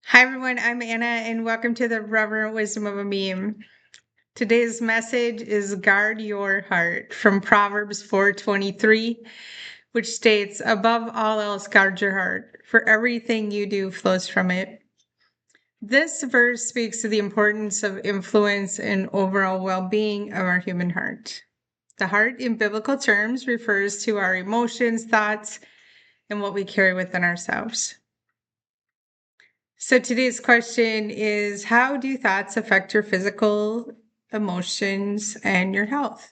Hi everyone, I'm Anna and welcome to the Reverent Wisdom of a Meme. Today's message is guard your heart from Proverbs 4:23, which states, above all else, guard your heart, for everything you do flows from it. This verse speaks to the importance of influence and overall well-being of our human heart. The heart in biblical terms refers to our emotions, thoughts, and what we carry within ourselves. So today's question is, how do thoughts affect your physical, emotions, and your health?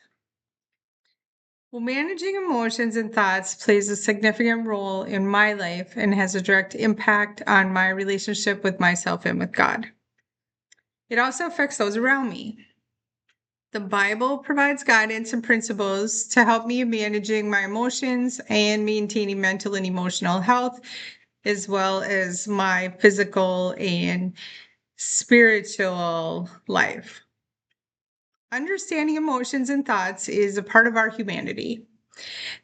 Well, managing emotions and thoughts plays a significant role in my life and has a direct impact on my relationship with myself and with God. It also affects those around me. The Bible provides guidance and principles to help me managing my emotions and maintaining mental and emotional health, as well as my physical and spiritual life. Understanding emotions and thoughts is a part of our humanity,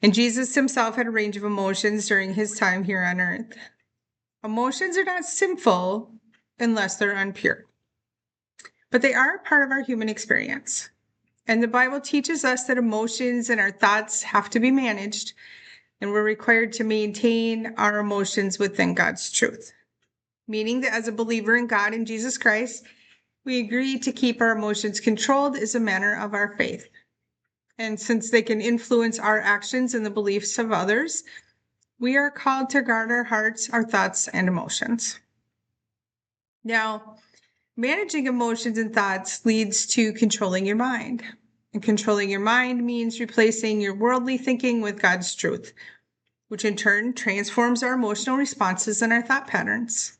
and Jesus himself had a range of emotions during his time here on earth. Emotions are not sinful unless they're unpure, but they are a part of our human experience. And the Bible teaches us that emotions and our thoughts have to be managed, and we're required to maintain our emotions within God's truth. Meaning that as a believer in God and Jesus Christ, we agree to keep our emotions controlled as a matter of our faith. And since they can influence our actions and the beliefs of others, we are called to guard our hearts, our thoughts, and emotions. Now, managing emotions and thoughts leads to controlling your mind. And controlling your mind means replacing your worldly thinking with God's truth, which in turn transforms our emotional responses and our thought patterns.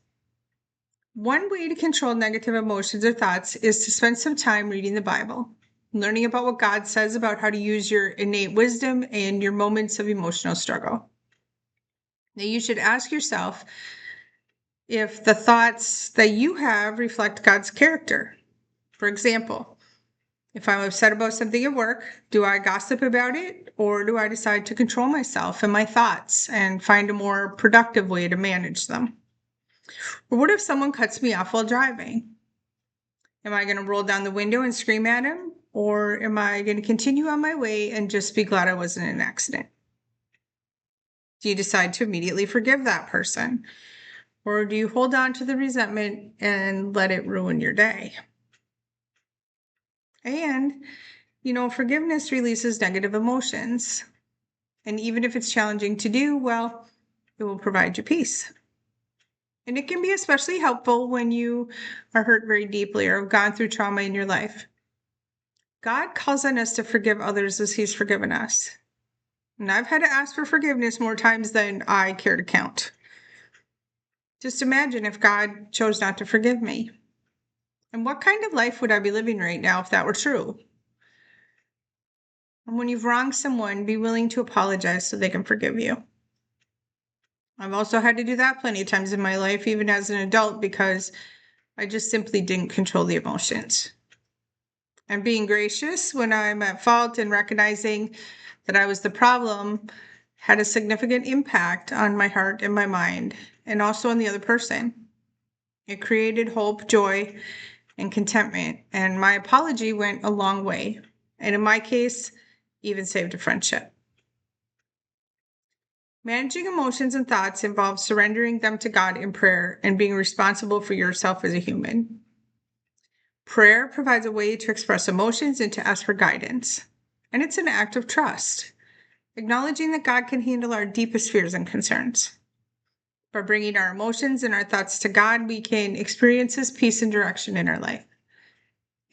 One way to control negative emotions or thoughts is to spend some time reading the Bible, learning about what God says about how to use your innate wisdom and your moments of emotional struggle. Now, you should ask yourself if the thoughts that you have reflect God's character. For example, if I'm upset about something at work, do I gossip about it, or do I decide to control myself and my thoughts and find a more productive way to manage them? Or what if someone cuts me off while driving? Am I going to roll down the window and scream at him? Or am I going to continue on my way and just be glad I wasn't in an accident? Do you decide to immediately forgive that person? Or do you hold on to the resentment and let it ruin your day? And, forgiveness releases negative emotions. And even if it's challenging to do, well, it will provide you peace. And it can be especially helpful when you are hurt very deeply or have gone through trauma in your life. God calls on us to forgive others as he's forgiven us. And I've had to ask for forgiveness more times than I care to count. Just imagine if God chose not to forgive me. And what kind of life would I be living right now if that were true? And when you've wronged someone, be willing to apologize so they can forgive you. I've also had to do that plenty of times in my life, even as an adult, because I just simply didn't control the emotions. And being gracious when I'm at fault and recognizing that I was the problem had a significant impact on my heart and my mind, and also on the other person. It created hope, joy, and contentment, and my apology went a long way. And in my case, even saved a friendship. Managing emotions and thoughts involves surrendering them to God in prayer and being responsible for yourself as a human. Prayer provides a way to express emotions and to ask for guidance. And it's an act of trust, acknowledging that God can handle our deepest fears and concerns. By bringing our emotions and our thoughts to God, we can experience his peace and direction in our life.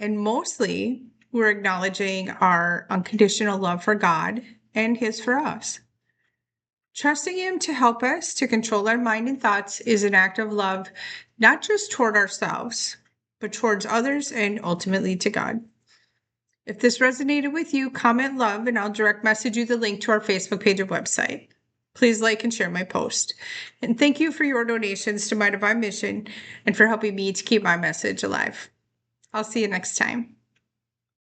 And mostly, we're acknowledging our unconditional love for God and his for us. Trusting him to help us to control our mind and thoughts is an act of love, not just toward ourselves, but towards others and ultimately to God. If this resonated with you, comment love and I'll direct message you the link to our Facebook page or website. Please like and share my post. And thank you for your donations to my divine mission and for helping me to keep my message alive. I'll see you next time.